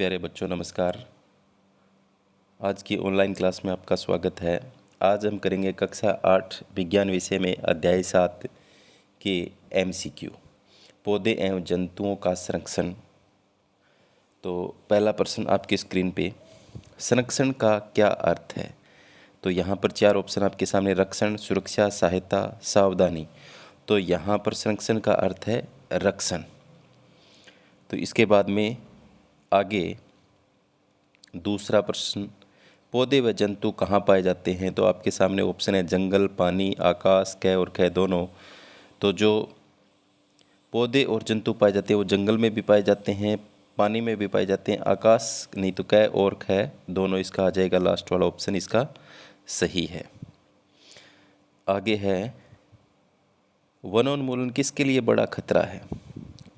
प्यारे बच्चों नमस्कार। आज की ऑनलाइन क्लास में आपका स्वागत है। आज हम करेंगे कक्षा 8 विज्ञान विषय में अध्याय 7 के MCQ पौधे एवं जंतुओं का संरक्षण। तो पहला प्रश्न आपकी स्क्रीन पे, संरक्षण का क्या अर्थ है? तो यहाँ पर 4 ऑप्शन आपके सामने, रक्षण, सुरक्षा, सहायता, सावधानी। तो यहाँ पर संरक्षण का अर्थ है रक्षण। तो इसके बाद में आगे दूसरा प्रश्न, पौधे व जंतु कहाँ पाए जाते हैं? तो आपके सामने ऑप्शन है जंगल, पानी, आकाश, क और ख दोनों। तो जो पौधे और जंतु पाए जाते हैं वो जंगल में भी पाए जाते हैं, पानी में भी पाए जाते हैं, आकाश नहीं तो क और ख दोनों। इसका आ जाएगा लास्ट वाला ऑप्शन, इसका सही है। आगे है, वनोन्मूलन किसके लिए बड़ा खतरा है?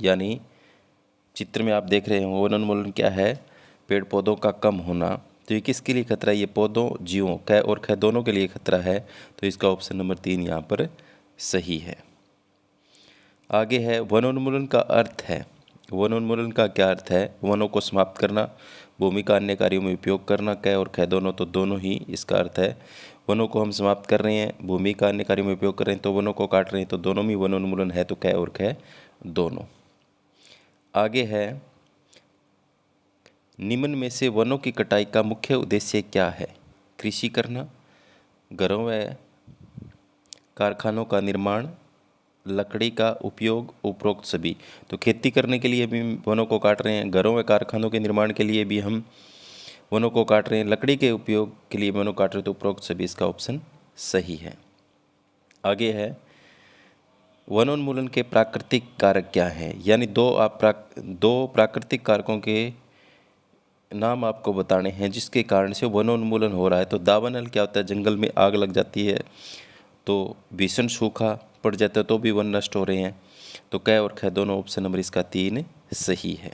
यानी चित्र में आप देख रहे हो वनोन्मूलन क्या है? पेड़ पौधों का कम होना। तो ये किसके लिए खतरा है? ये पौधों, जीवों, क और ख दोनों के लिए खतरा है। तो इसका ऑप्शन नंबर 3 यहाँ पर सही है। आगे है, वनोन्मूलन का अर्थ है। वनोन्मूलन का क्या अर्थ है? वनों को समाप्त करना, भूमि का अन्य कार्यों में उपयोग करना, क और ख दोनों। तो दोनों ही इसका अर्थ है। वनों को हम समाप्त कर रहे हैं, भूमि का अन्य कार्यों में उपयोग कर रहे हैं, तो वनों को काट रहे हैं, तो दोनों में वनोन्मूलन है। तो क और ख दोनों। आगे है, निम्न में से वनों की कटाई का मुख्य उद्देश्य क्या है? कृषि करना, घरों व कारखानों का निर्माण, लकड़ी का उपयोग, उपरोक्त सभी। तो खेती करने के लिए भी वनों को काट रहे हैं, घरों व कारखानों के निर्माण के लिए भी हम वनों को काट रहे हैं, लकड़ी के उपयोग के लिए वनों काट रहे हैं, तो उपरोक्त सभी इसका ऑप्शन सही है। आगे है, वनोन्मूलन के प्राकृतिक कारक क्या हैं? यानी दो प्राकृतिक कारकों के नाम आपको बताने हैं जिसके कारण से वनोन्मूलन हो रहा है। तो दावानल क्या होता है? जंगल में आग लग जाती है तो भीषण सूखा पड़ जाता है तो भी वन नष्ट हो रहे हैं। तो क और ख दोनों, ऑप्शन नंबर इसका 3 सही है।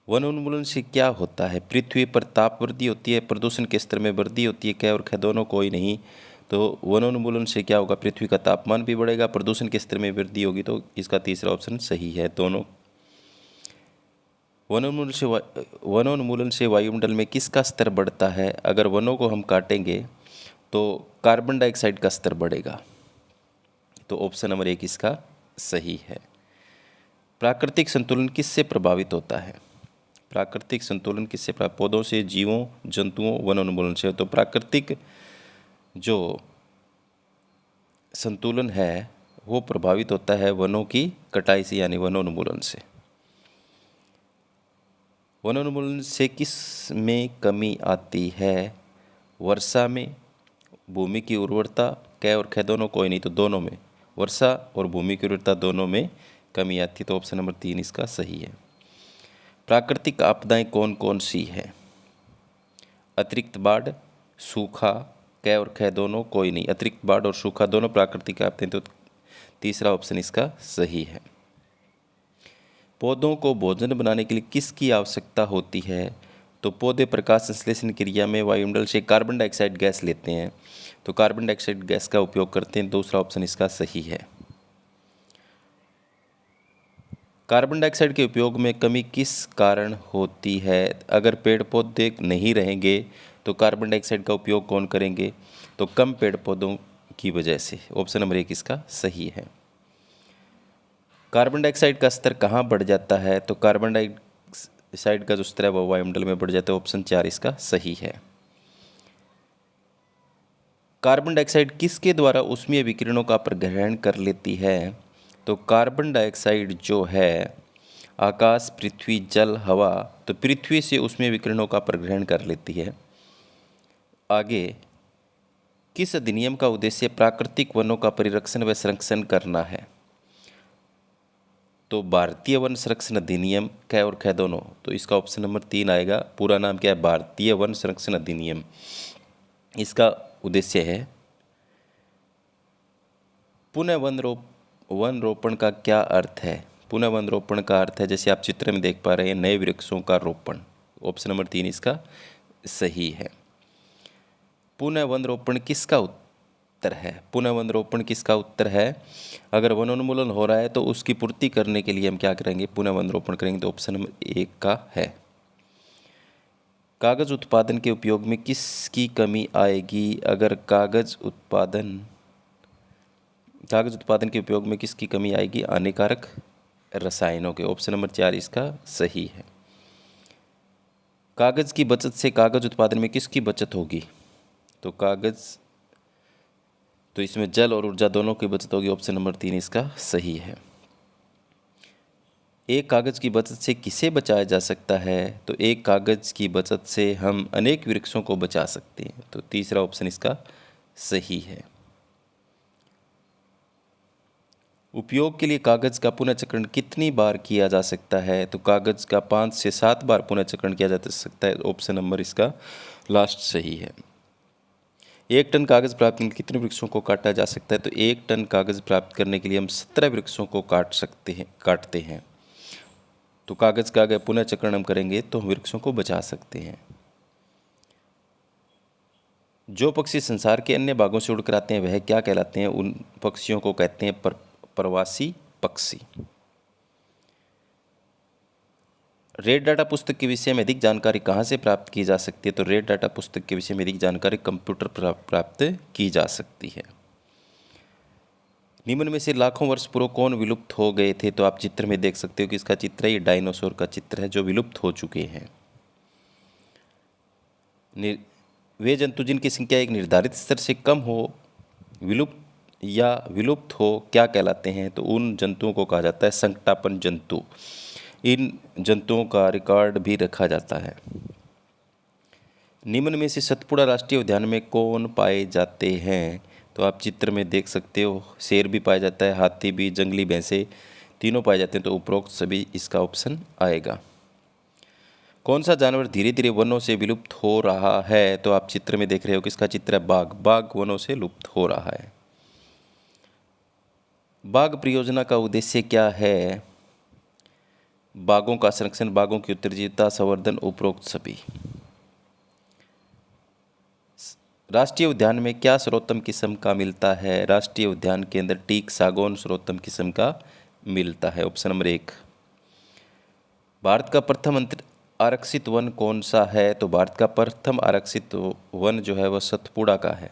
वनोन्मूलन से क्या होता है? पृथ्वी पर ताप वृद्धि होती है, प्रदूषण के स्तर में वृद्धि होती है। क और ख दोनों कोई नहीं। तो वनोन्मूलन से क्या होगा? पृथ्वी का तापमान भी बढ़ेगा, प्रदूषण के स्तर में वृद्धि होगी। तो इसका तीसरा ऑप्शन सही है दोनों। वनोन्मूलन से वायुमंडल में किसका स्तर बढ़ता है? अगर वनों को हम काटेंगे तो कार्बन डाइऑक्साइड का स्तर बढ़ेगा। तो ऑप्शन नंबर 1 इसका सही है। प्राकृतिक संतुलन किससे प्रभावित होता है? प्राकृतिक संतुलन किससे प्रभावित? पौधों से, जीवों, जंतुओं, वनोन्मूलन से। तो प्राकृतिक जो संतुलन है वो प्रभावित होता है वनों की कटाई से, यानी वनोन्मूलन से। वनोन्मूलन से किस में कमी आती है? वर्षा में, भूमि की उर्वरता, क और ख दोनों कोई नहीं। तो दोनों में, वर्षा और भूमि की उर्वरता दोनों में कमी आती है। तो ऑप्शन नंबर 3 इसका सही है। प्राकृतिक आपदाएं कौन कौन सी है? अतिरिक्त बाढ़, सूखा, क और ख दोनों कोई नहीं। अतिरिक्त बाढ़ और सूखा दोनों प्राकृतिक आपदाएं। तो तीसरा ऑप्शन इसका सही है। पौधों को भोजन बनाने के लिए किसकी आवश्यकता होती है? तो पौधे प्रकाश संश्लेषण क्रिया में वायुमंडल से कार्बन डाइऑक्साइड गैस लेते हैं, तो कार्बन डाइऑक्साइड गैस का उपयोग करते हैं। दूसरा ऑप्शन इसका सही है। कार्बन डाइऑक्साइड के उपयोग में कमी किस कारण होती है? अगर पेड़ पौधे नहीं रहेंगे तो कार्बन डाइऑक्साइड का उपयोग कौन करेंगे? तो कम पेड़ पौधों की वजह से। ऑप्शन नंबर 1 इसका सही है। कार्बन डाइऑक्साइड का स्तर कहाँ बढ़ जाता है? तो कार्बन डाइऑक्साइड का जो स्तर है वो वायुमंडल में बढ़ जाता है। ऑप्शन 4 इसका सही है। कार्बन डाइऑक्साइड किसके द्वारा ऊष्मीय विकिरणों का प्रग्रहण कर लेती है? तो कार्बन डाइऑक्साइड जो है आकाश, पृथ्वी, जल, हवा, तो पृथ्वी से ऊष्मीय विकिरणों का प्रग्रहण कर लेती है। आगे, किस अधिनियम का उद्देश्य प्राकृतिक वनों का परिरक्षण व संरक्षण करना है? तो भारतीय वन संरक्षण अधिनियम, क और ख दोनों। तो इसका ऑप्शन नंबर 3 आएगा। पूरा नाम क्या है? भारतीय वन संरक्षण अधिनियम। इसका उद्देश्य है पुनः वन रोपण का क्या अर्थ है? पुनः वन रोपण का अर्थ है, जैसे आप चित्र में देख पा रहे हैं, नए वृक्षों का रोपण। ऑप्शन नंबर 3 इसका सही है। पुनः वन रोपण किसका उत्तर है? पुनर्वनरोपण किसका उत्तर है? अगर वनोन्मूलन हो रहा है तो उसकी पूर्ति करने के लिए हम क्या करेंगे? पुनर्वनरोपण करेंगे। तो ऑप्शन नंबर 1 का है। कागज उत्पादन के उपयोग में किसकी कमी आएगी? अगर कागज उत्पादन के उपयोग में किसकी कमी आएगी? हानिकारक रसायनों के। ऑप्शन नंबर 4 इसका सही है। कागज की बचत से कागज उत्पादन में किसकी बचत होगी? तो इसमें जल और ऊर्जा दोनों की बचत होगी। ऑप्शन नंबर 3 इसका सही है। एक कागज की बचत से किसे बचाया जा सकता है? तो एक कागज की बचत से हम अनेक वृक्षों को बचा सकते हैं। तो तीसरा ऑप्शन इसका सही है। उपयोग के लिए कागज का पुनर्चक्रण कितनी बार किया जा सकता है? तो कागज का 5 से 7 बार पुनर्चक्रण किया जा सकता है। ऑप्शन नंबर इसका लास्ट सही है। 1 टन कागज प्राप्त करने के लिए कितने वृक्षों को काटा जा सकता है? तो 1 टन कागज प्राप्त करने के लिए हम 17 वृक्षों को काटते हैं। तो कागज का अगर पुनर्चक्रण हम करेंगे तो हम वृक्षों को बचा सकते हैं। जो पक्षी संसार के अन्य भागों से उड़कर आते हैं वह क्या कहलाते हैं? उन पक्षियों को कहते हैं प्रवासी पक्षी। रेड डाटा पुस्तक के विषय में अधिक जानकारी कहाँ से प्राप्त की जा सकती है? तो रेड डाटा पुस्तक के विषय में अधिक जानकारी कंप्यूटर पर प्राप्त की जा सकती है। निम्न में से लाखों वर्ष पूर्व कौन विलुप्त हो गए थे? तो आप चित्र में देख सकते हो कि इसका चित्र है, ये डायनासोर का चित्र है जो विलुप्त हो चुके हैं। वे जंतु जिनकी संख्या एक निर्धारित स्तर से कम हो, विलुप्त हो क्या कहलाते हैं? तो उन जंतुओं को कहा जाता है संकटापन्न जंतु। इन जंतुओं का रिकॉर्ड भी रखा जाता है। निम्न में से सतपुड़ा राष्ट्रीय उद्यान में कौन पाए जाते हैं? तो आप चित्र में देख सकते हो, शेर भी पाया जाता है, हाथी भी, जंगली भैंसे तीनों पाए जाते हैं। तो उपरोक्त सभी इसका ऑप्शन आएगा। कौन सा जानवर धीरे धीरे वनों से विलुप्त हो रहा है? तो आप चित्र में देख रहे हो कि इसका चित्र है बाघ। बाघ वनों से लुप्त हो रहा है। बाघ परियोजना का उद्देश्य क्या है? बाघों का संरक्षण, बाघों की उत्तरजीविता, संवर्धन, उपरोक्त सभी। राष्ट्रीय उद्यान में क्या सर्वोत्तम किस्म का मिलता है? राष्ट्रीय उद्यान के अंदर टीक सागौन सर्वोत्तम किस्म का मिलता है। Option number 1। भारत का प्रथम आरक्षित वन कौन सा है? तो भारत का प्रथम आरक्षित वन जो है वह सतपुड़ा का है।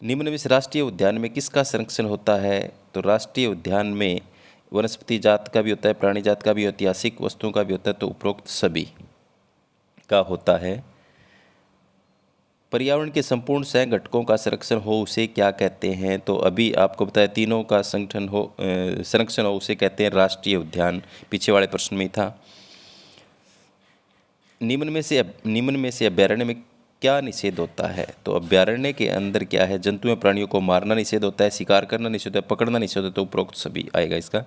निम्न में से राष्ट्रीय उद्यान में किसका संरक्षण होता है? तो राष्ट्रीय उद्यान में वनस्पति जात का भी होता है, प्राणी जात का भी, ऐतिहासिक वस्तुओं का भी होता है। तो उपरोक्त सभी का होता है। पर्यावरण के संपूर्ण सह घटकों का संरक्षण हो उसे क्या कहते हैं? तो अभी आपको बताया तीनों का संरक्षण हो उसे कहते हैं राष्ट्रीय उद्यान। पीछे वाले प्रश्न में था। निम्न में से अभ्यारण्य में क्या निषेध होता है? तो अभ्यारण्य के अंदर क्या है? जंतुओं प्राणियों को मारना निषेध होता है, शिकार करना निषेध होता है, पकड़ना निषेध होता है। तो उपरोक्त सभी आएगा इसका।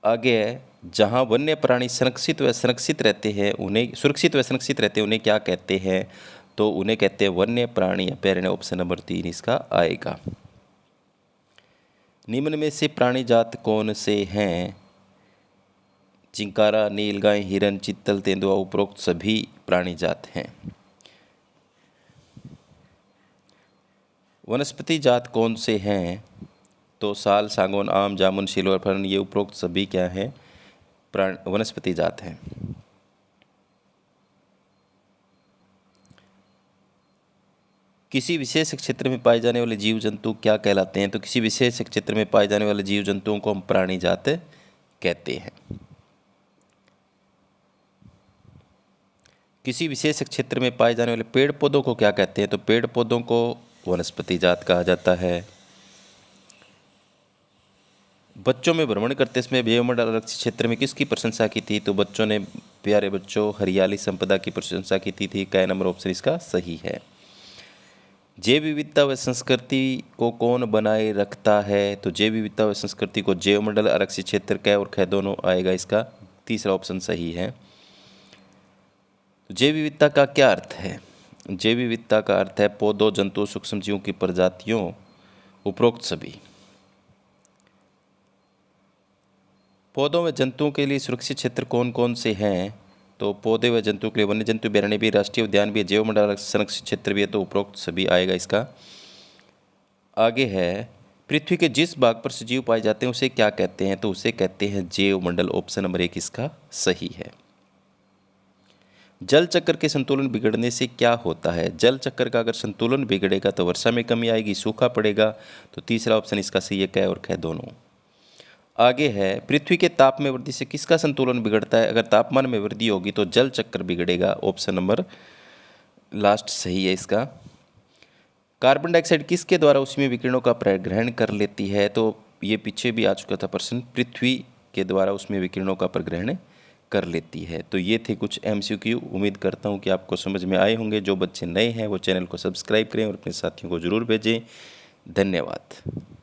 आगे है, जहाँ वन्य प्राणी सुरक्षित व संरक्षित रहते हैं उन्हें क्या कहते हैं? तो उन्हें कहते हैं वन्य प्राणी अभ्यारण्य। ऑप्शन नंबर 3 इसका आएगा। निम्न में से प्राणी जात कौन से हैं? चिंकारा, नीलगाय, हिरन, चित्तल, तेंदुआ, उपरोक्त सभी प्राणी जात हैं। वनस्पति जात कौन से हैं? तो साल, सागौन, आम, जामुन, सिल्वर फर्न, ये उपरोक्त सभी क्या हैं? वनस्पति जात हैं। किसी विशेष क्षेत्र में पाए जाने वाले जीव जंतु क्या कहलाते हैं? तो किसी विशेष क्षेत्र में पाए जाने वाले जीव जंतुओं को हम प्राणी जात कहते हैं। किसी विशेष क्षेत्र में पाए जाने वाले पेड़ पौधों को क्या कहते हैं? तो पेड़ पौधों को वनस्पति जात कहा जाता है। बच्चों में भ्रमण करते समय वायुमंडल आरक्षित क्षेत्र में किसकी प्रशंसा की थी? तो बच्चों ने, प्यारे बच्चों, हरियाली संपदा की प्रशंसा की थी। क नंबर ऑप्शन इसका सही है। जैव विविधता व संस्कृति को कौन बनाए रखता है? तो जैव विविधता व संस्कृति को जैवमंडल आरक्षित क्षेत्र क और ख दोनों आएगा इसका। तीसरा ऑप्शन सही है। जैव विविधता का क्या अर्थ है? जैव विविधता का अर्थ है पौधों, जंतुओं, सूक्ष्म जीवों की प्रजातियों, उपरोक्त सभी। पौधों व जंतुओं के लिए सुरक्षित क्षेत्र कौन कौन से हैं? तो पौधे व जंतु के लिए वन्य जंतु अभयारण्य भी, राष्ट्रीय उद्यान भी, जैव मंडल संरक्षित क्षेत्र भी है, तो उपरोक्त सभी आएगा इसका। आगे है, पृथ्वी के जिस भाग पर सजीव पाए जाते हैं उसे क्या कहते हैं, तो उसे कहते हैं जैव मंडल। ऑप्शन नंबर 1 इसका सही है। जल चक्र के संतुलन बिगड़ने से क्या होता है? जल चक्र का अगर संतुलन बिगड़ेगा तो वर्षा में कमी आएगी, सूखा पड़ेगा, तो तीसरा ऑप्शन इसका सही है, क और ख दोनों। आगे है, पृथ्वी के ताप में वृद्धि से किसका संतुलन बिगड़ता है? अगर तापमान में वृद्धि होगी तो जल चक्र बिगड़ेगा। ऑप्शन नंबर लास्ट सही है इसका। कार्बन डाइऑक्साइड किसके द्वारा ऊष्मीय विकिरणों का प्रग्रहण कर लेती है? तो ये पीछे भी आ चुका था प्रश्न, पृथ्वी के द्वारा ऊष्मीय विकिरणों का प्रग्रहण कर लेती है। तो ये थे कुछ MCQ। उम्मीद करता हूँ कि आपको समझ में आए होंगे। जो बच्चे नए हैं वो चैनल को सब्सक्राइब करें और अपने साथियों को ज़रूर भेजें। धन्यवाद।